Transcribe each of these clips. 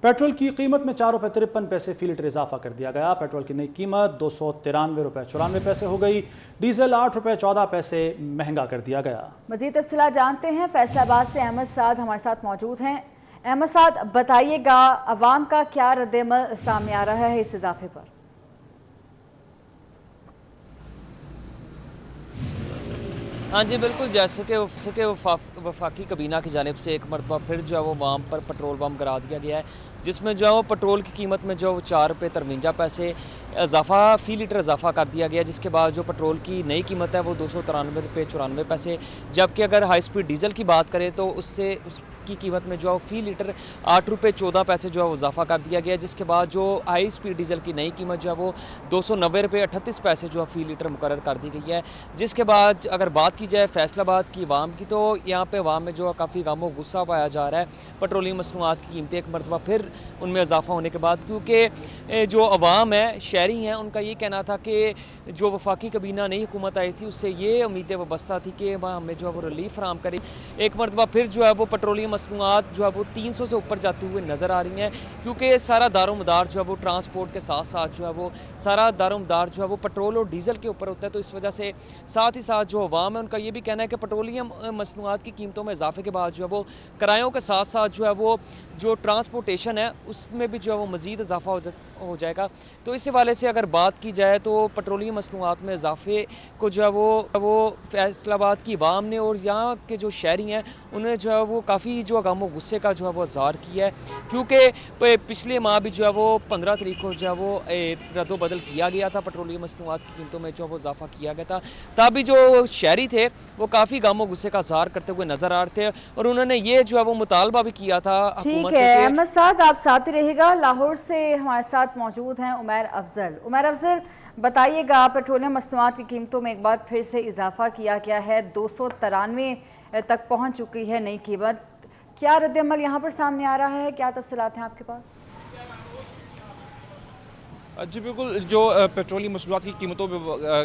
Petrol की कीमत में 4 रुपये 53 पैसे फी लीटर इजाफा कर दिया गया। पेट्रोल की नई कीमत 293 रुपये 94 पैसे हो गई। डीजल 8 रुपये 14 पैसे महंगा कर दिया गया। मजीद तफसीलात जानते हैं, फैसलाबाद से अहमद साद हमारे साथ मौजूद हैं। अहमद साद, बताइएगा अवाम का क्या रद्द-ए-अमल सामने आ रहा है इस इजाफे पर? हाँ जी बिल्कुल, जैसे कि वफाकी कबीना की जानिब से एक मरतबा फिर जो है वो वाम पर पेट्रोल बम गिरा दिया गया है, जिसमें जो है वो पेट्रोल की कीमत में जो 4 रुपये 53 पैसे इजाफा फ़ी लीटर इजाफा कर दिया गया, जिसके बाद जो पेट्रोल की नई कीमत है वो 293 रुपये 94 पैसे। जबकि अगर हाई स्पीड डीजल की बात करें तो उसकी कीमत में जो है फ़ी लीटर 8 रुपये 14 पैसे जो है वो इजाफा कर दिया गया, जिसके बाद जो हाई स्पीड डीजल की नई कीमत जो है वो 290 रुपये 38 पैसे जो है फ़ी लीटर मुकर्रर कर दी गई है। जिसके बाद अगर बात की जाए फैसलाबाद की अवाम की, तो यहाँ पे अवाम में जो है काफ़ी गम व गुस्सा पाया जा रहा है पेट्रोलियम मसनूआत की कीमतें एक मरतबा फिर उनमें इजाफा होने के बाद, क्योंकि जो अवाम है, शहरी हैं, उनका ये कहना था कि जो वफाकी कबीना नई हुकूमत आई थी उससे ये उम्मीदें वाबस्ता थी कि वह हमें जो है वो रिलीफ फराम करे। एक मरतबा फिर जो है वो पेट्रोलियम मसनूआत जो है वो 300 से ऊपर जाती हुए नज़र आ रही हैं, क्योंकि सारा दारोमदार जो है वो ट्रांसपोर्ट के साथ साथ जो है वो सारा दारोमदार जो है वो पेट्रोल और डीजल के ऊपर होता है। तो इस वजह से साथ ही साथ जो अवाम है उनका ये भी कहना है कि पेट्रोलियम मसनूआत की कीमतों में इजाफे के बाद जो है वो किरायों के साथ साथ जो है वो जो ट्रांसपोर्टेशन है उसमें भी जो है वो मज़ीद इजाफा हो जाएगा। तो इस हवाले से अगर बात की जाए तो पेट्रोलियम मसनूआत में इजाफे को जो है वो फैसलाबाद की अवाम ने और यहाँ के जो शहरी हैं उन्होंने जो है वो काफ़ी जो गम व गुस्से का जो है वो इज़हार किया है, क्योंकि पिछले माह भी जो है वो 15 तारीख को जो है वो रद्दोबदल किया गया था, पेट्रोलियम मसनूआत की कीमतों में जो है वो इजाफा किया गया था। तभी जो शहरी थे वो काफ़ी गम व गुस्से का इज़हार करते हुए नज़र आ रहे थे और उन्होंने ये जो है वो मुतालबा भी किया था हुकूमत से। अहमद साद, आप साथ ही रहिएगा। लाहौर से हमारे साथ मौजूद हैं उमैर अफजल। उमैर अफजल, बताइएगा पेट्रोलियम मसनूआत की कीमतों में एक बार फिर से इजाफा किया गया है, 293 तक पहुंच चुकी है नई कीमत। क्या रद्द-ए-अमल यहाँ पर सामने आ रहा है, क्या तफसीलात हैं आपके पास? जी बिल्कुल, जो पेट्रोलियम मसनूआत की कीमतों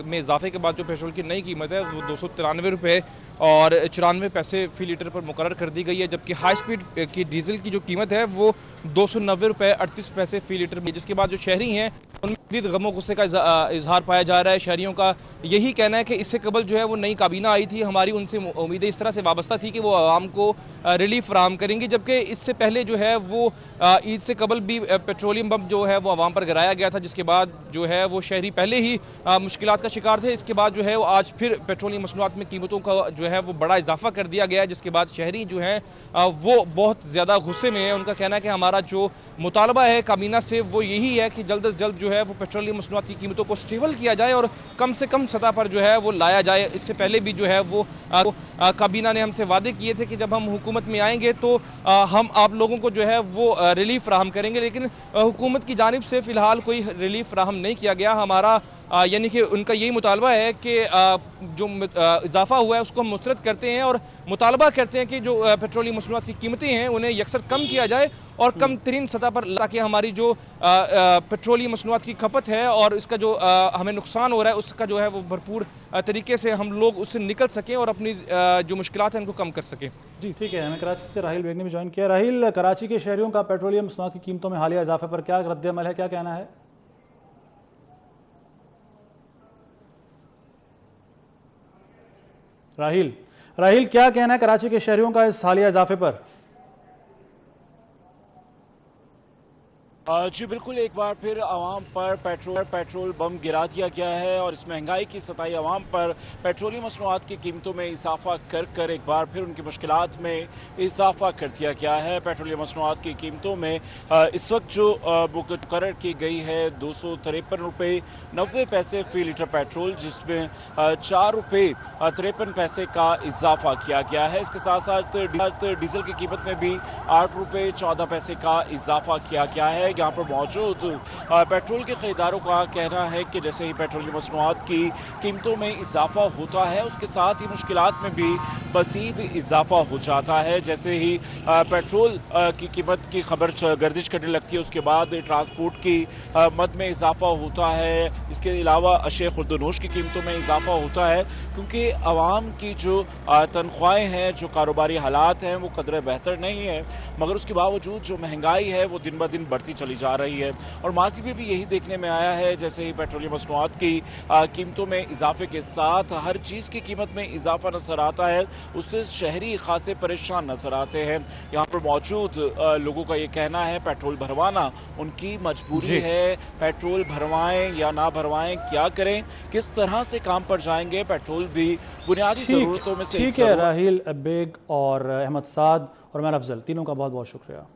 में इजाफे के बाद जो पेट्रोल की नई कीमत है वो 293 रुपये और 94 पैसे फ़ी लीटर पर मुकर्रर कर दी गई है, जबकि हाई स्पीड की डीजल की जो कीमत है वो 290 रुपये 38 पैसे फ़ी लीटर में। जिसके बाद जो शहरी हैं उनमें गमो गुस्से का इजहार पाया जा रहा है। शहरियों का यही कहना है कि इससे कबल जो है वो नई काबीना आई थी, हमारी उनसे उम्मीदें इस तरह से वाबस्ता थी कि वो आवाम को रिलीफ फराम करेंगे, जबकि इससे पहले जो है वो ईद से कबल भी पेट्रोलियम बम जो है वो आवाम पर गिराया गया था, जिसके बाद जो है वो शहरी पहले ही मुश्किलात का शिकार थे। इसके बाद जो है वो आज फिर पेट्रोलियम मसनूआत में कीमतों का जो है वो बड़ा इजाफा कर दिया गया है, जिसके बाद शहरी जो है वो बहुत ज़्यादा गुस्से में है। उनका कहना है कि हमारा जो मुतालबा है काबीना से वो यही है कि जल्द से जल्द जो है वो पेट्रोलियम मसनूआत की कीमतों को स्टेबल किया जाए और कम से कम सतह पर जो है वो लाया जाए। इससे पहले भी जो है वो काबीना ने हमसे वादे किए थे कि जब हम हुकूमत में आएंगे तो हम आप लोगों को जो है वो रिलीफ फराहम करेंगे, लेकिन हुकूमत की जानिब से फ़िलहाल कोई रिलीफ फराहम नहीं किया गया। हमारा यानी कि उनका यही मुतालबा है कि जो इजाफा हुआ है उसको हम मुस्तरद करते हैं और मुतालबा करते हैं कि जो पेट्रोलियम मसनूआत की कीमतें हैं उन्हें यकसर कम किया जाए और कम तरीन सतह पर, ताकि हमारी जो पेट्रोलियम मसनूआत की खपत है और इसका जो हमें नुकसान हो रहा है उसका जो है वो भरपूर तरीके से हम लोग उससे निकल सकें और अपनी जो मुश्किलात हैं उनको कम कर सकें। जी ठीक है, हमें कराची से राहिल बेग ने भी ज्वाइन किया। राहिल, कराची के शहरियों का पेट्रोलियम मसनूआत की कीमतों में हालिया इजाफे पर क्या रद्द-ए-अमल है, क्या कहना है? राहिल, क्या कहना है कराची के शहरियों का इस हालिया इजाफे पर? जी बिल्कुल, एक बार फिर आवाम पर पेट्रोल बम गिरा दिया गया है और इस महंगाई की सताई आवाम पर पेट्रोलियम मसनूआत की कीमतों में इजाफा कर एक बार फिर उनकी मुश्किलात में इजाफा कर दिया गया है। पेट्रोलियम मसनूआत की कीमतों में इस वक्त जो मुकर्रर की गई है 253 रुपये 90 पैसे फ़ी लीटर पेट्रोल, जिसमें 4 रुपये 53 पैसे का इजाफा किया गया है। इसके साथ साथ डीजल की कीमत में भी 8 रुपये 14 पैसे का इजाफा किया गया है। यहाँ पर मौजूद पेट्रोल के खरीदारों का कहना है कि जैसे ही पेट्रोलियम मसनूआत की कीमतों में इजाफा होता है, उसके साथ ही मुश्किलात में भी मज़ीद इजाफा हो जाता है। जैसे ही पेट्रोल की कीमत की खबर गर्दिश करने लगती है, उसके बाद ट्रांसपोर्ट की मद में इजाफा होता है। इसके अलावा अशे खुर्दनोश की कीमतों में इजाफा होता है, क्योंकि आवाम की जो तनख्वाहें हैं, जो कारोबारी हालात हैं, वो कदर बेहतर नहीं है, मगर उसके बावजूद जो महंगाई है वो दिन ब दिन बढ़ती चली जा रही है। और माजी में भी यही देखने में आया है, जैसे ही पेट्रोलियम मसनूआत की कीमतों में इजाफे के साथ हर चीज़ की कीमत में इजाफा नजर आता है, उससे शहरी खासे परेशान नजर आते हैं। यहाँ पर मौजूद लोगों का ये कहना है पेट्रोल भरवाना उनकी मजबूरी है। पेट्रोल भरवाएं या ना भरवाएं, क्या करें, किस तरह से काम पर जाएंगे। पेट्रोल भी बुनियादी ज़रूरतों में से ठीक है। राहील बेग और अहमद साद और उमैर अफजल, तीनों का बहुत बहुत शुक्रिया।